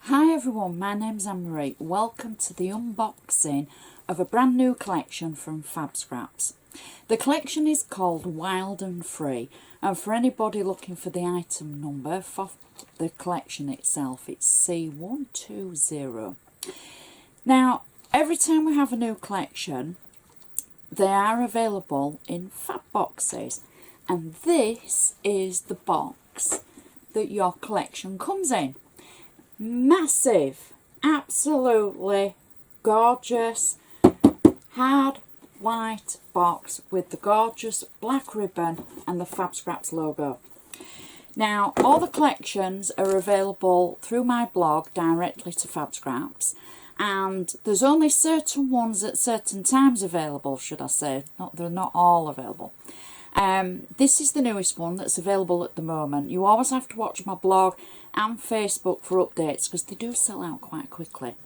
Hi everyone, my name's Anne-Marie. Welcome to the unboxing of a brand new collection from Fabscraps. The collection is called Wild and Free, and for anybody looking for the item number for the collection itself, it's C120. Now, every time we have a new collection, they are available in FAB boxes, and this is the box that your collection comes in. Massive, absolutely gorgeous, hard white box with the gorgeous black ribbon and the Fabscraps logo. Now, all the collections are available through my blog directly to Fabscraps, and there's only certain ones at certain times available, should I say. They're not all available. This is the newest one that's available at the moment. You always have to watch my blog and Facebook for updates because they do sell out quite quickly.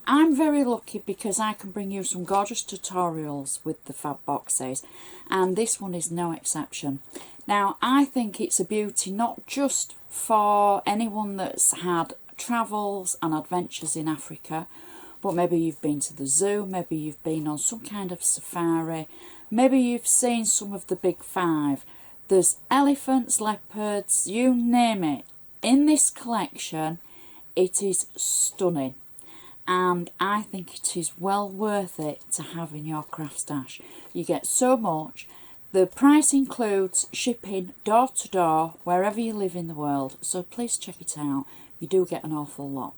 I'm very lucky because I can bring you some gorgeous tutorials with the Fab boxes, and this one is no exception. Now, I think it's a beauty not just for anyone that's had travels and adventures in Africa, but maybe you've been to the zoo, maybe you've been on some kind of safari, maybe you've seen some of the big five. There's elephants, leopards, you name it. In this collection, it is stunning, and I think it is well worth it to have in your craft stash. You get so much. The price includes shipping door to door wherever you live in the world, so please check it out. You do get an awful lot.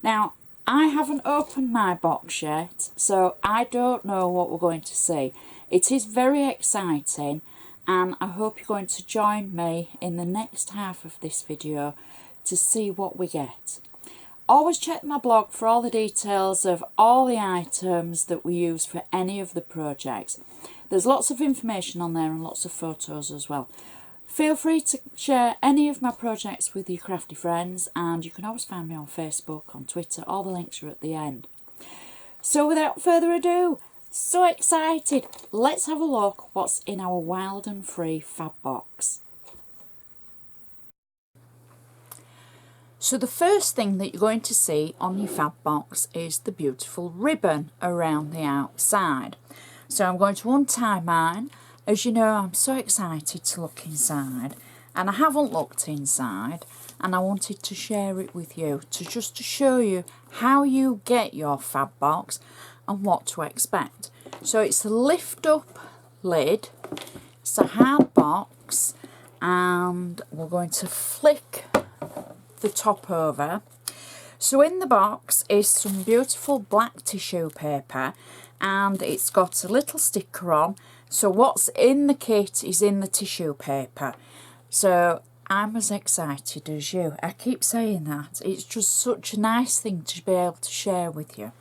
Now, I haven't opened my box yet, so I don't know what we're going to see. It is very exciting, and I hope you're going to join me in the next half of this video to see what we get. Always check my blog for all the details of all the items that we use for any of the projects. There's lots of information on there and lots of photos as well. Feel free to share any of my projects with your crafty friends, and you can always find me on Facebook, on Twitter. All the links are at the end. So without further ado, so excited, let's have a look what's in our Wild and Free Fab box. So the first thing that you're going to see on your Fab box is the beautiful ribbon around the outside. So I'm going to untie mine. As you know, I'm so excited to look inside, and I haven't looked inside, and I wanted to share it with you to show you how you get your Fab box and what to expect. So it's a lift up lid, it's a hard box, and we're going to flick the top over. So in the box is some beautiful black tissue paper, and it's got a little sticker on. So what's in the kit is in the tissue paper. So I'm as excited as you. I keep saying that. It's just such a nice thing to be able to share with you.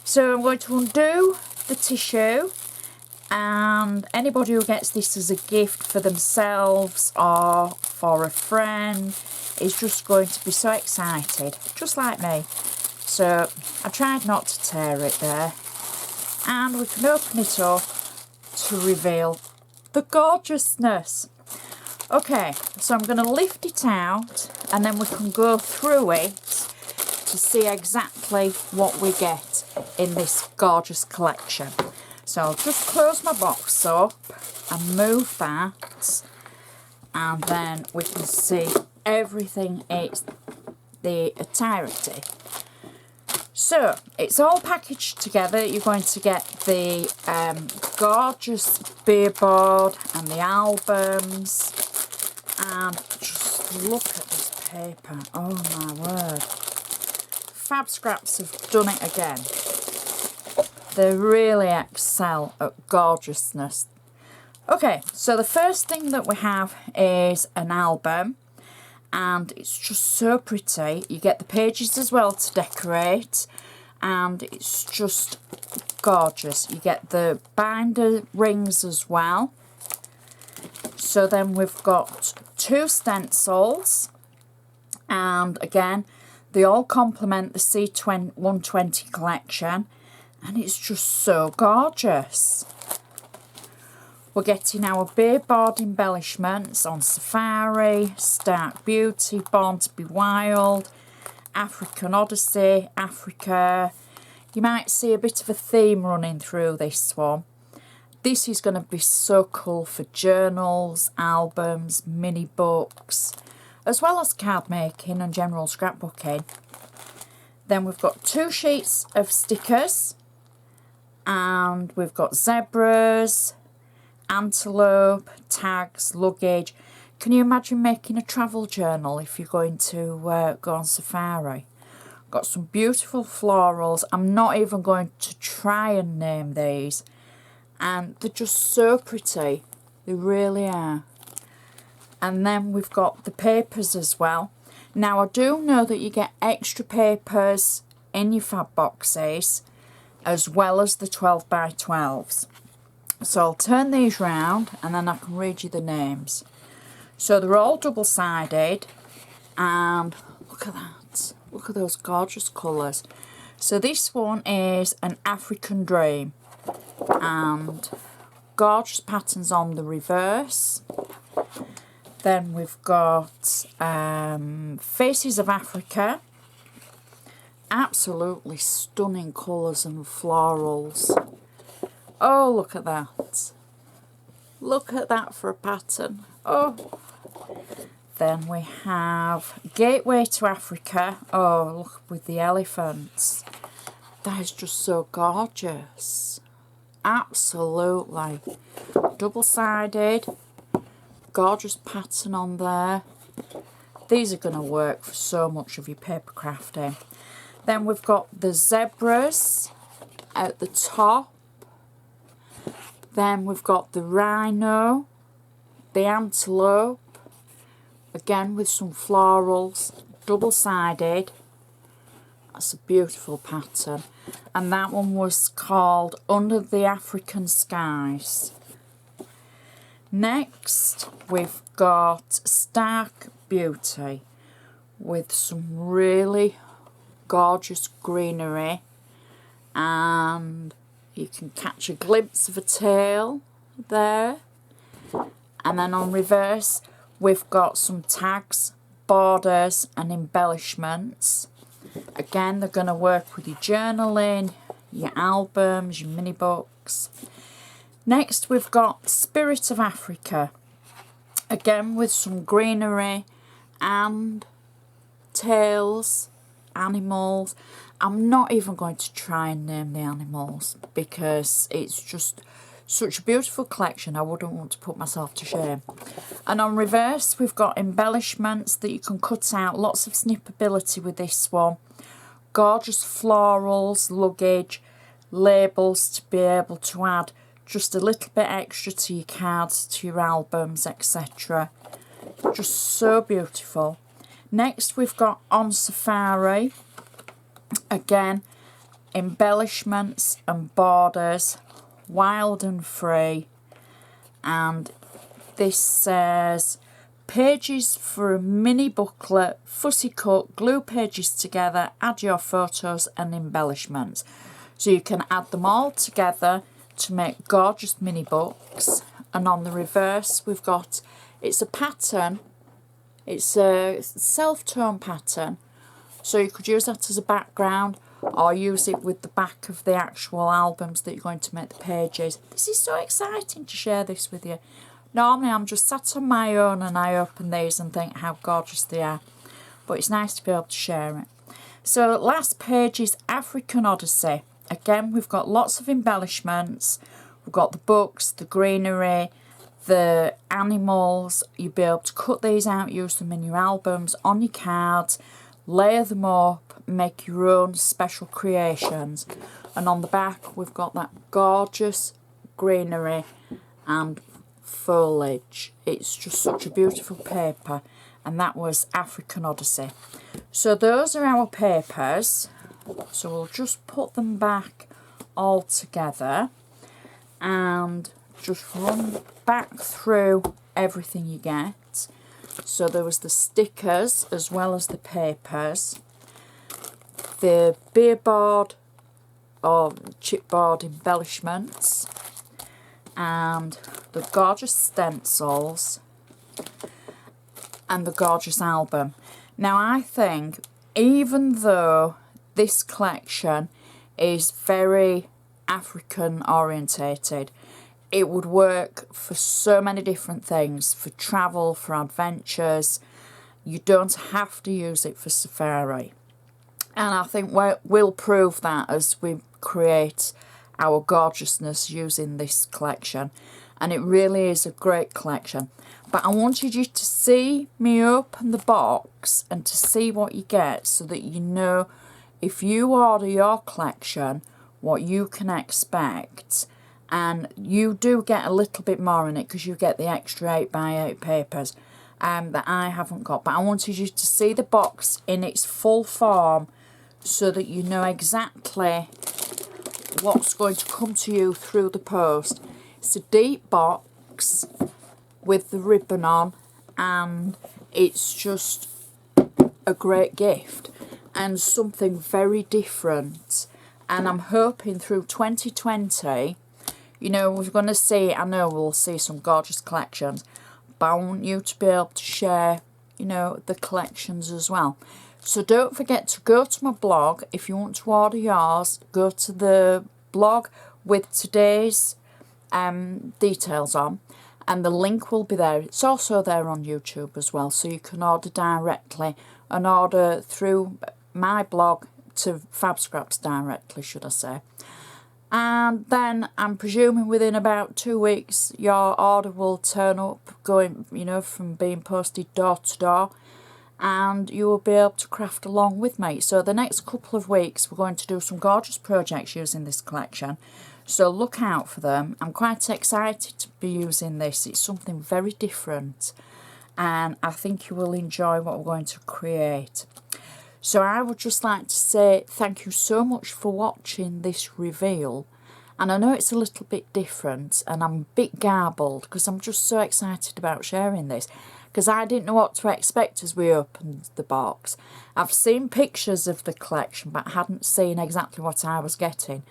So I'm going to undo the tissue, and anybody who gets this as a gift for themselves or for a friend is just going to be so excited, just like me. So I tried not to tear it there, and we can open it up to reveal the gorgeousness. Okay, so I'm going to lift it out, and then we can go through it to see exactly what we get in this gorgeous collection. So I'll just close my box up and move that, and then we can see everything in the entirety. So it's all packaged together. You're going to get the gorgeous beerboard and the albums, and just look at this paper. Oh my word. Fabscraps have done it again. They really excel at gorgeousness. Okay, so the first thing that we have is an album, and it's just so pretty. You get the pages as well to decorate, and it's just gorgeous. You get the binder rings as well. So then we've got two stencils, and again they all complement the C120 collection, and it's just so gorgeous. We're getting our beerboard embellishments on Safari, Stark Beauty, Born to be Wild, African Odyssey, Africa. You might see a bit of a theme running through this one. This is going to be so cool for journals, albums, mini books, as well as card making and general scrapbooking. Then we've got 2 sheets of stickers, and we've got zebras, antelope, tags, luggage. Can you imagine making a travel journal if you're going to go on safari? Got some beautiful florals. I'm not even going to try and name these, and they're just so pretty. They really are. And then we've got the papers as well. Now, I do know that you get extra papers in your fab boxes, as well as the 12 by 12s. So I'll turn these round and then I can read you the names. So they're all double-sided, and look at that. Look at those gorgeous colours. So this one is an African Dream, and gorgeous patterns on the reverse. Then we've got Faces of Africa. Absolutely stunning colours and florals. Oh, look at that. Look at that for a pattern. Oh. Then we have Gateway to Africa. Oh, look, with the elephants. That is just so gorgeous. Absolutely. Double-sided. Gorgeous pattern on there. These are going to work for so much of your paper crafting. Then we've got the zebras at the top. Then we've got the rhino, the antelope, again with some florals, double-sided. That's a beautiful pattern. And that one was called Under the African Skies. Next, we've got Stark Beauty with some really gorgeous greenery, and you can catch a glimpse of a tail there. And then on reverse, we've got some tags, borders and embellishments. Again, they're going to work with your journaling, your albums, your mini books. Next, we've got Spirit of Africa, again with some greenery and tails, animals. I'm not even going to try and name the animals because it's just such a beautiful collection. I wouldn't want to put myself to shame. And on reverse, we've got embellishments that you can cut out. Lots of snippability with this one. Gorgeous florals, luggage, labels to be able to add just a little bit extra to your cards, to your albums, etc. Just so beautiful. Next, we've got On Safari. Again, embellishments and borders, wild and free. And this says, pages for a mini booklet, fussy cut, glue pages together, add your photos and embellishments. So you can add them all together to make gorgeous mini books. And on the reverse, we've got, it's a pattern, it's a self-tone pattern. So you could use that as a background or use it with the back of the actual albums that you're going to make the pages. This is so exciting to share this with you. Normally I'm just sat on my own and I open these and think how gorgeous they are. But it's nice to be able to share it. So last page is African Odyssey. Again, we've got lots of embellishments. We've got the books, the greenery, the animals. You'll be able to cut these out, use them in your albums, on your cards, layer them up, make your own special creations. And on the back, we've got that gorgeous greenery and foliage. It's just such a beautiful paper. And that was African Odyssey. So those are our papers. So we'll just put them back all together and just run back through everything you get. So there was the stickers as well as the papers, the beer board or chipboard embellishments, and the gorgeous stencils and the gorgeous album. Now I think even though this collection is very African orientated, it would work for so many different things, for travel, for adventures. You don't have to use it for safari. And I think we'll prove that as we create our gorgeousness using this collection. And it really is a great collection. But I wanted you to see me open the box and to see what you get, so that you know if you order your collection what you can expect. And you do get a little bit more in it because you get the extra 8x8 papers that I haven't got. But I wanted you to see the box in its full form so that you know exactly what's going to come to you through the post. It's a deep box with the ribbon on, and it's just a great gift and something very different. And I'm hoping through 2020, you know, we're going to see, I know we'll see some gorgeous collections, but I want you to be able to share, you know, the collections as well. So don't forget to go to my blog. If you want to order yours, go to the blog with today's details on, and the link will be there. It's also there on YouTube as well, so you can order directly and order through my blog to Fabscraps directly, should I say. And then I'm presuming within about 2 weeks your order will turn up, going, you know, from being posted door to door, and you will be able to craft along with me. So the next couple of weeks we're going to do some gorgeous projects using this collection, so look out for them. I'm quite excited to be using this. It's something very different, and I think you will enjoy what we're going to create. So I would just like to say thank you so much for watching this reveal. And I know it's a little bit different and I'm a bit garbled because I'm just so excited about sharing this, because I didn't know what to expect as we opened the box. I've seen pictures of the collection but hadn't seen exactly what I was getting.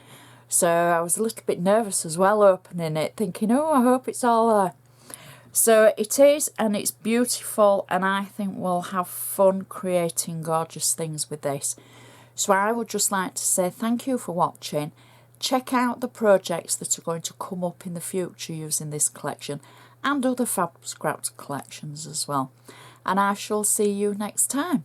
So I was a little bit nervous as well opening it, thinking, oh, I hope it's all there. So it is, and it's beautiful, and I think we'll have fun creating gorgeous things with this. So I would just like to say thank you for watching. Check out the projects that are going to come up in the future using this collection and other Fabscraps collections as well. And I shall see you next time.